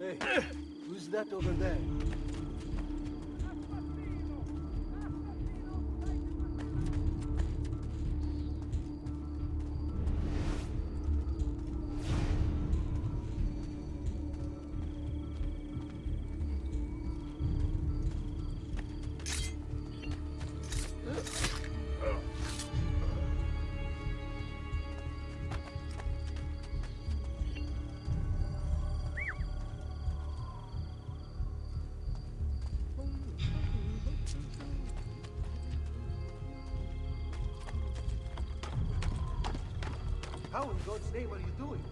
Hey, who's that over there? How in God's name are you doing?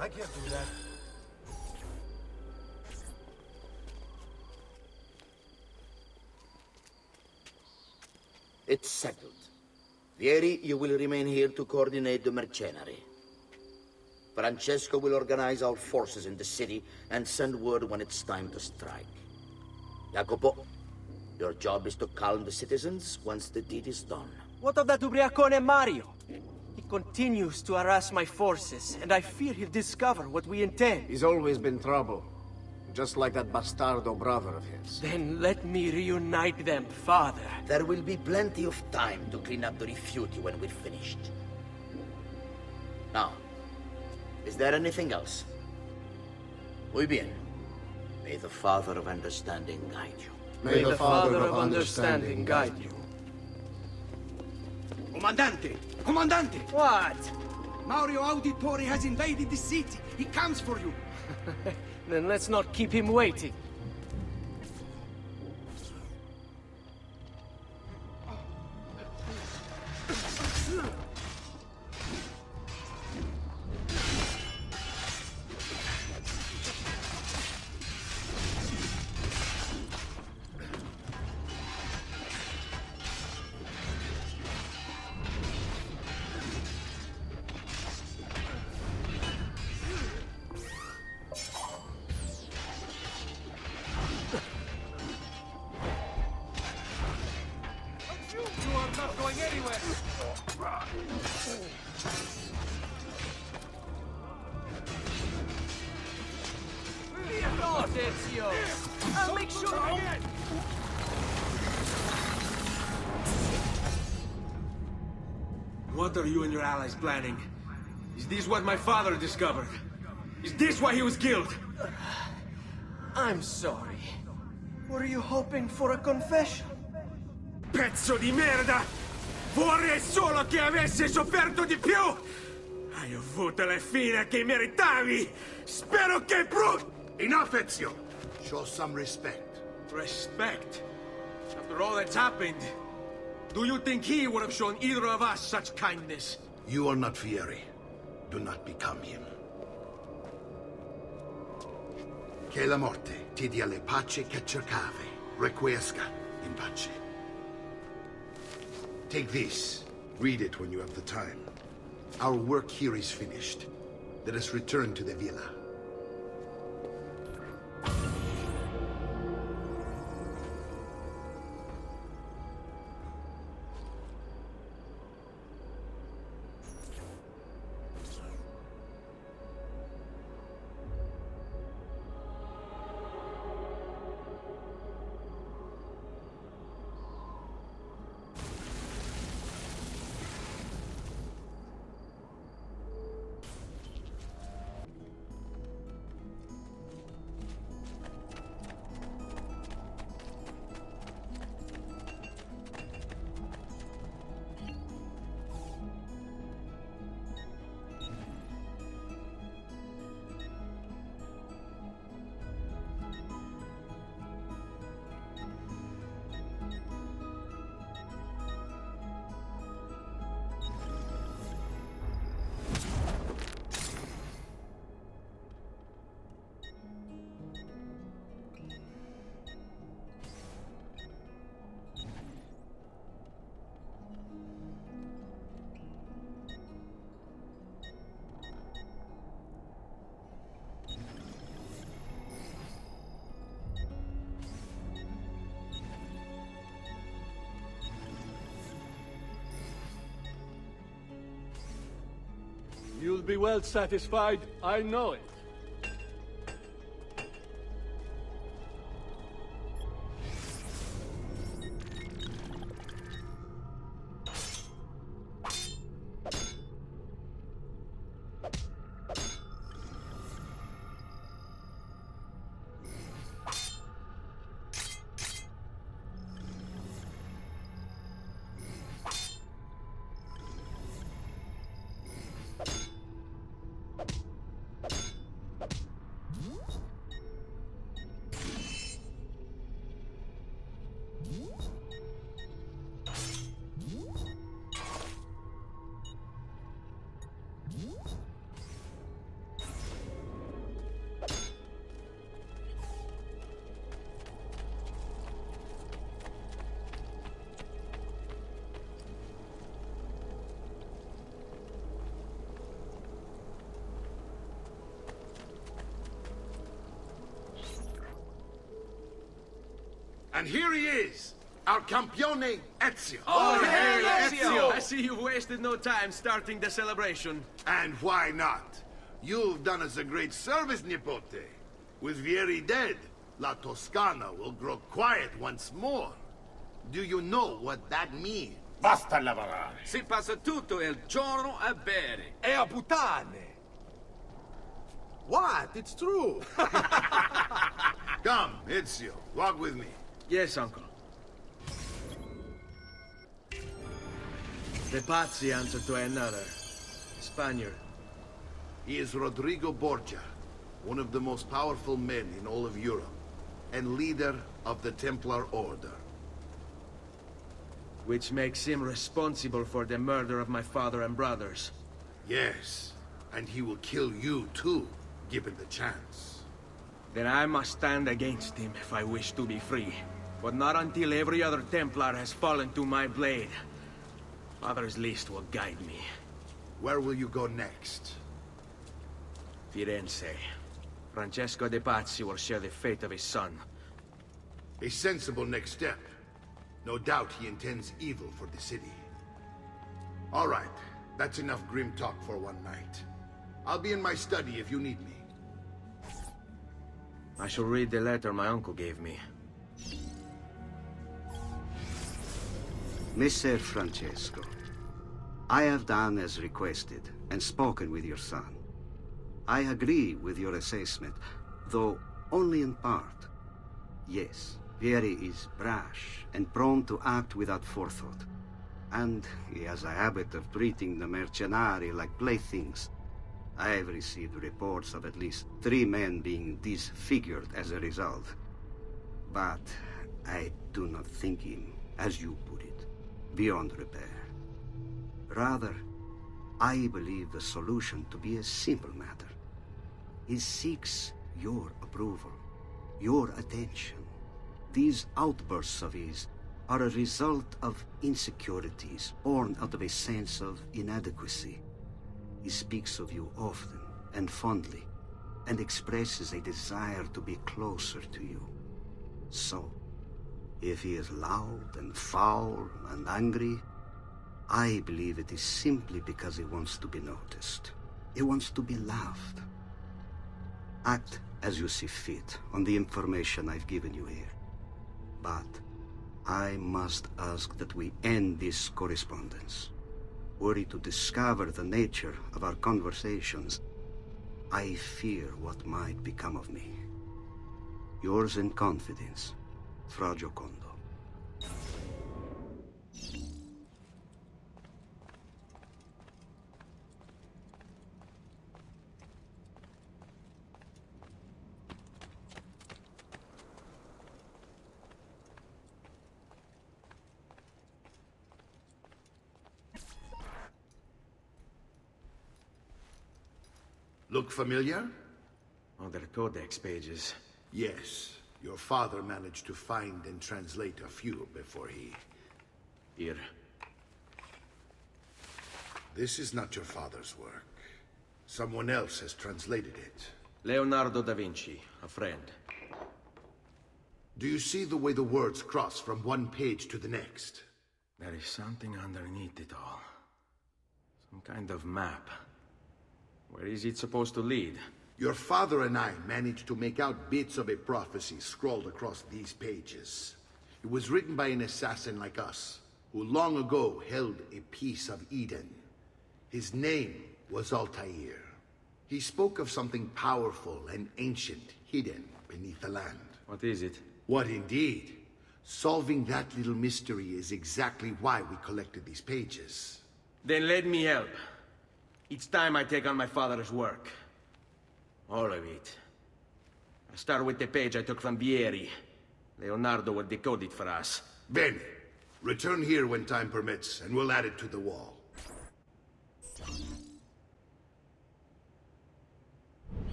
I can't do that. It's settled. Vieri, you will remain here to coordinate the mercenary. Francesco will organize our forces in the city and send word when it's time to strike. Jacopo, your job is to calm the citizens once the deed is done. What of that Ubriacone Mario? He continues to harass my forces, and I fear he'll discover what we intend. He's always been trouble. Just like that bastardo brother of his. Then let me reunite them, father. There will be plenty of time to clean up the rifiuti when we're finished. Now, is there anything else? Muy bien. May the Father of Understanding guide you. May the Father of Understanding guide you. Comandante! Comandante! What? Mario Auditore has invaded the city. He comes for you. Then let's not keep him waiting. No, Ezio! I'll make sure... What are you and your allies planning? Is this what my father discovered? Is this why he was killed? I'm sorry. Were you hoping for a confession? Pezzo di merda! Vorrei solo che avessi sofferto di più! Hai avuto la fine che meritavi! Spero che Enough, Ezio! Show some respect. Respect? After all that's happened, do you think he would have shown either of us such kindness? You are not Fieri. Do not become him. Che la morte ti dia le pace che cercavi. Requiesca in pace. Take this. Read it when you have the time. Our work here is finished. Let us return to the villa. You'll be well satisfied, I know it. And here he is, our campione Ezio. Oh, hey, Ezio! I see you wasted no time starting the celebration. And why not? You've done us a great service, Nipote. With Vieri dead, La Toscana will grow quiet once more. Do you know what that means? Basta lavorare. Si passa tutto il giorno a bere. E a puttane! What? It's true! Come, Ezio, walk with me. Yes, uncle. The Pazzi answer to another. Spaniard. He is Rodrigo Borgia, one of the most powerful men in all of Europe, and leader of the Templar Order. Which makes him responsible for the murder of my father and brothers. Yes, and he will kill you too, given the chance. Then I must stand against him if I wish to be free. But not until every other Templar has fallen to my blade. Father's list will guide me. Where will you go next? Firenze. Francesco de Pazzi will share the fate of his son. A sensible next step. No doubt he intends evil for the city. All right, that's enough grim talk for one night. I'll be in my study if you need me. I shall read the letter my uncle gave me. Messer Francesco, I have done as requested and spoken with your son. I agree with your assessment, though only in part. Yes, Vieri is brash and prone to act without forethought. And he has a habit of treating the mercenari like playthings. I have received reports of at least 3 men being disfigured as a result. But I do not think him, as you put it, beyond repair. Rather, I believe the solution to be a simple matter. He seeks your approval, your attention. These outbursts of his are a result of insecurities born out of a sense of inadequacy. He speaks of you often and fondly, and expresses a desire to be closer to you. So, if he is loud and foul and angry, I believe it is simply because he wants to be noticed. He wants to be loved. Act as you see fit on the information I've given you here. But I must ask that we end this correspondence. Were he to discover the nature of our conversations, I fear what might become of me. Yours in confidence, Fra Giocondo. Look familiar? On their codex pages. Yes. Your father managed to find and translate a few before he... Here. This is not your father's work. Someone else has translated it. Leonardo da Vinci, a friend. Do you see the way the words cross from one page to the next? There is something underneath it all. Some kind of map. Where is it supposed to lead? Your father and I managed to make out bits of a prophecy scrawled across these pages. It was written by an assassin like us, who long ago held a piece of Eden. His name was Altair. He spoke of something powerful and ancient hidden beneath the land. What is it? What indeed? Solving that little mystery is exactly why we collected these pages. Then let me help. It's time I take on my father's work. All of it. I start with the page I took from Vieri. Leonardo will decode it for us. Bene. Return here when time permits, and we'll add it to the wall.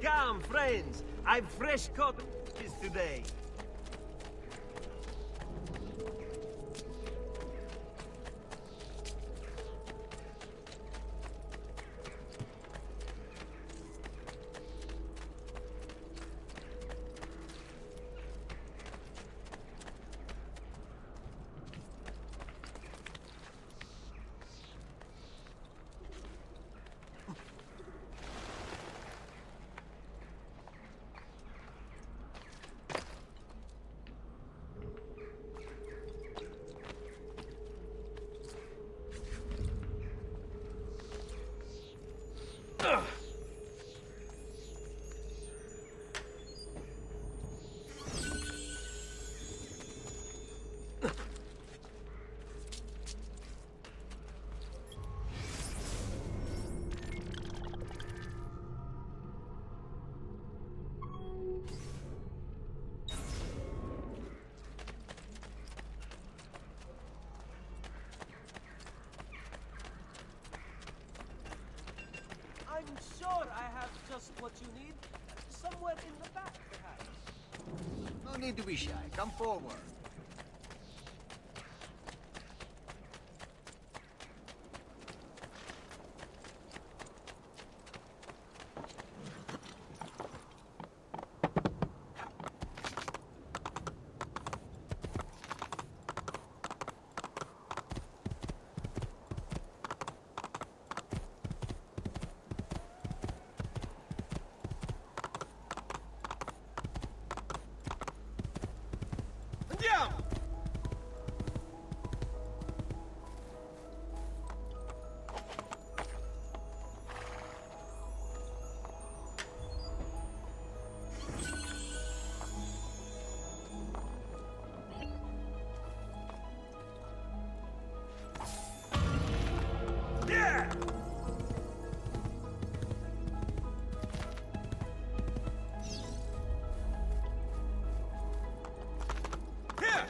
Come, friends. I've fresh caught fish today. I'm sure I have just what you need. Somewhere in the back, perhaps. No need to be shy. Come forward. Yeah! Here!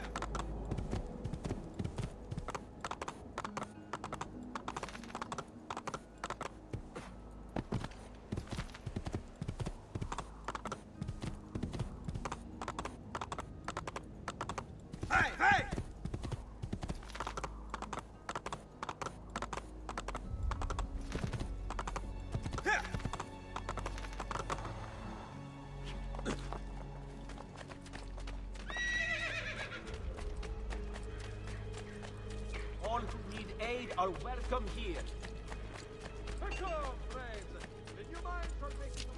Hey, hey! Here! All who need aid are welcome here. Welcome, friends. Would you mind for making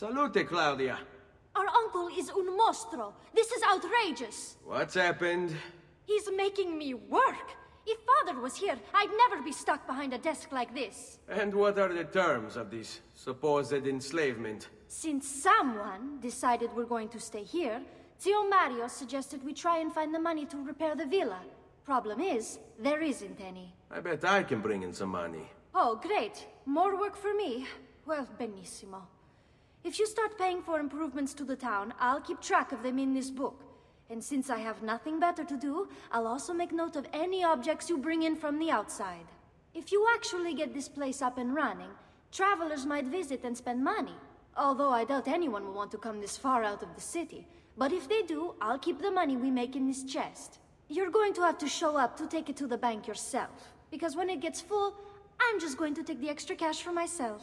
Salute, Claudia. Our uncle is un mostro. This is outrageous. What's happened? He's making me work. If father was here, I'd never be stuck behind a desk like this. And what are the terms of this supposed enslavement? Since someone decided we're going to stay here, Zio Mario suggested we try and find the money to repair the villa. Problem is, there isn't any. I bet I can bring in some money. Oh, great. More work for me. Well, benissimo. If you start paying for improvements to the town, I'll keep track of them in this book. And since I have nothing better to do, I'll also make note of any objects you bring in from the outside. If you actually get this place up and running, travelers might visit and spend money. Although I doubt anyone will want to come this far out of the city. But if they do, I'll keep the money we make in this chest. You're going to have to show up to take it to the bank yourself. Because when it gets full, I'm just going to take the extra cash for myself.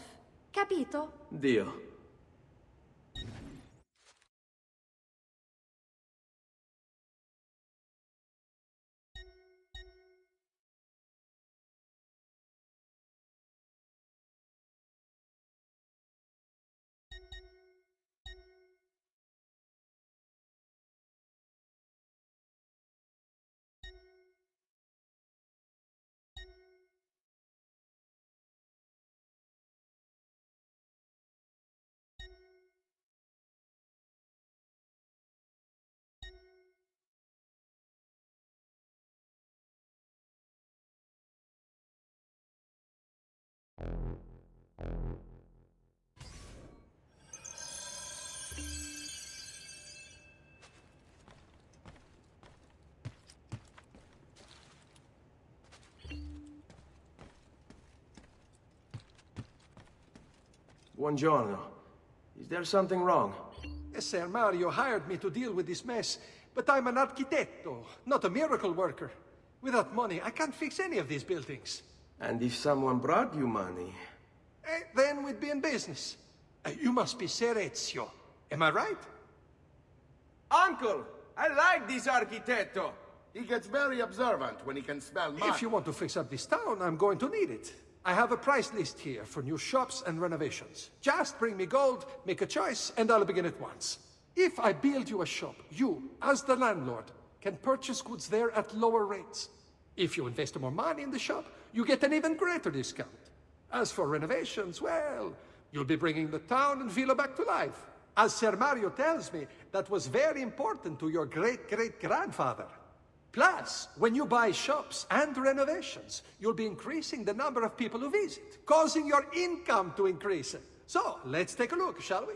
Capito? Deal. Buongiorno. Is there something wrong? Ser Mario hired me to deal with this mess, but I'm an architetto, not a miracle worker. Without money, I can't fix any of these buildings. And if someone brought you money? Then we'd be in business. You must be Ser Ezio. Am I right? Uncle! I like this architetto! He gets very observant when he can smell mud. If you want to fix up this town, I'm going to need it. I have a price list here for new shops and renovations. Just bring me gold, make a choice, and I'll begin at once. If I build you a shop, you, as the landlord, can purchase goods there at lower rates. If you invest more money in the shop, you get an even greater discount. As for renovations, well, you'll be bringing the town and villa back to life. As Ser Mario tells me, that was very important to your great-great-grandfather. Plus, when you buy shops and renovations, you'll be increasing the number of people who visit, causing your income to increase. So, let's take a look, shall we?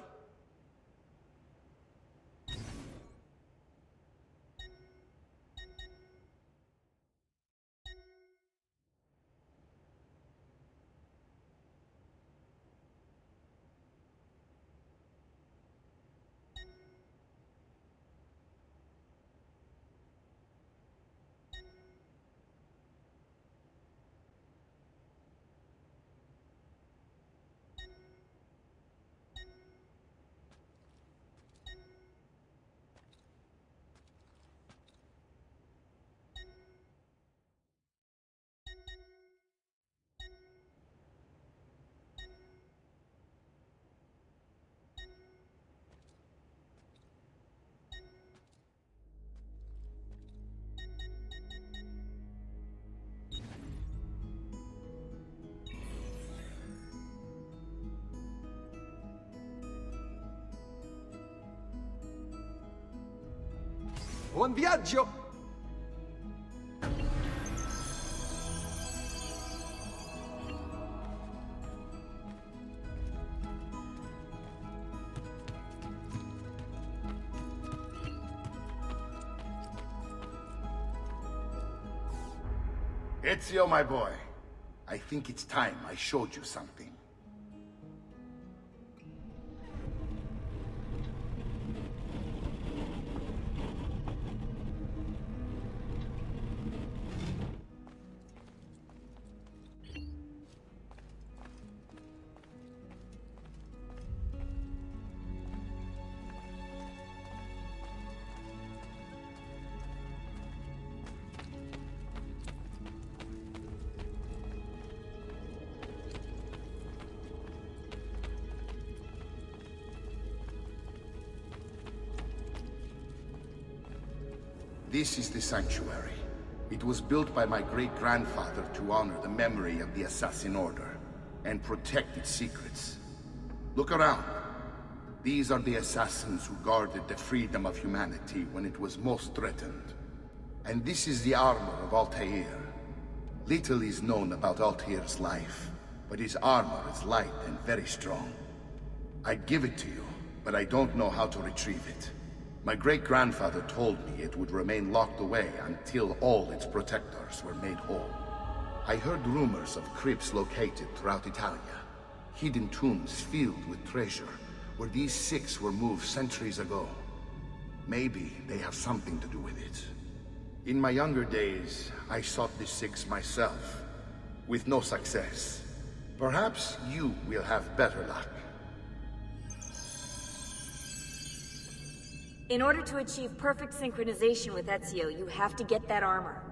Buon viaggio! Ezio, my boy, I think it's time I showed you something. This is the sanctuary. It was built by my great-grandfather to honor the memory of the Assassin Order and protect its secrets. Look around. These are the assassins who guarded the freedom of humanity when it was most threatened. And this is the armor of Altair. Little is known about Altair's life, but his armor is light and very strong. I'd give it to you, but I don't know how to retrieve it. My great-grandfather told me it would remain locked away until all its protectors were made whole. I heard rumors of crypts located throughout Italia, hidden tombs filled with treasure, where these six were moved centuries ago. Maybe they have something to do with it. In my younger days, I sought the six myself, with no success. Perhaps you will have better luck. In order to achieve perfect synchronization with Ezio, you have to get that armor.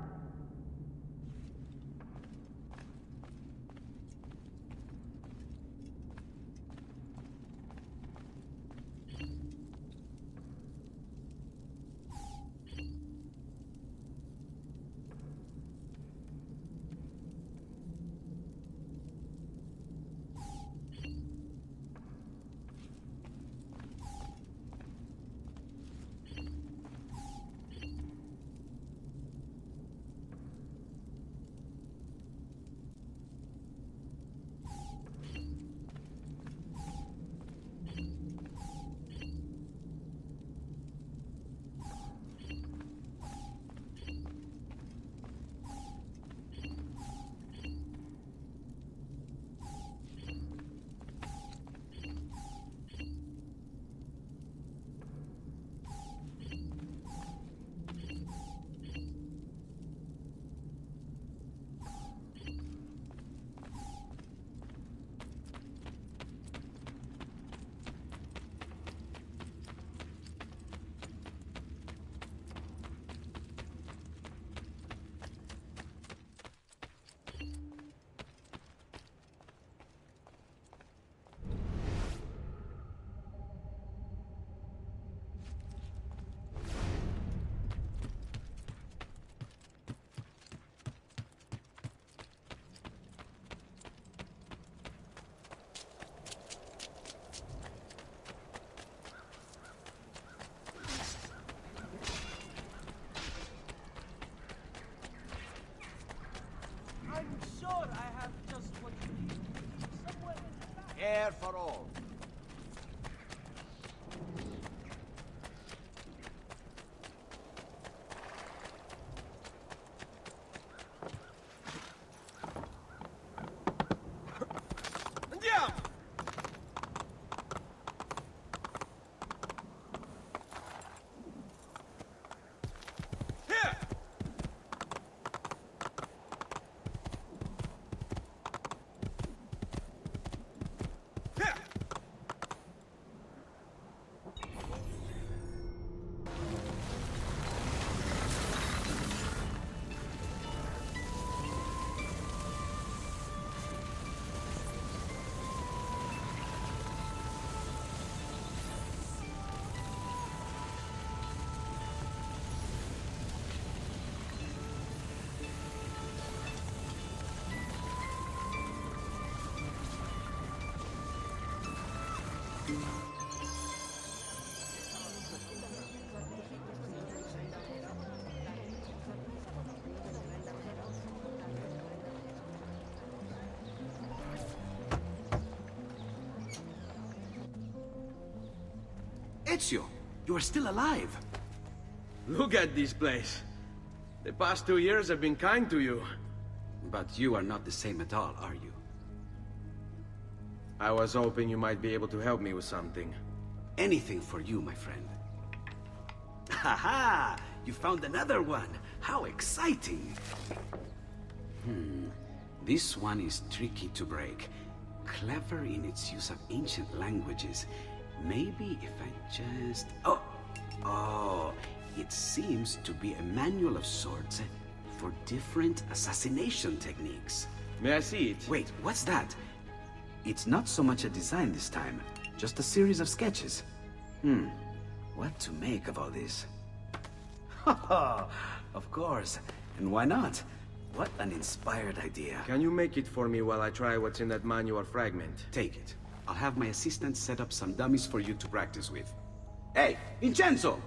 I'm sure I have just what you need. Somewhere in the back. Air for all. Andiamo! Here! Here! Ezio, you are still alive. Look at this place. The past 2 years have been kind to you. But you are not the same at all, are you? I was hoping you might be able to help me with something. Anything for you, my friend. Haha! You found another one! How exciting! This one is tricky to break. Clever in its use of ancient languages. Maybe if I just... Oh! It seems to be a manual of sorts for different assassination techniques. May I see it? Wait, what's that? It's not so much a design this time, just a series of sketches. What to make of all this? Haha, of course. And why not? What an inspired idea. Can you make it for me while I try what's in that manual fragment? Take it. I'll have my assistant set up some dummies for you to practice with. Hey, Vincenzo!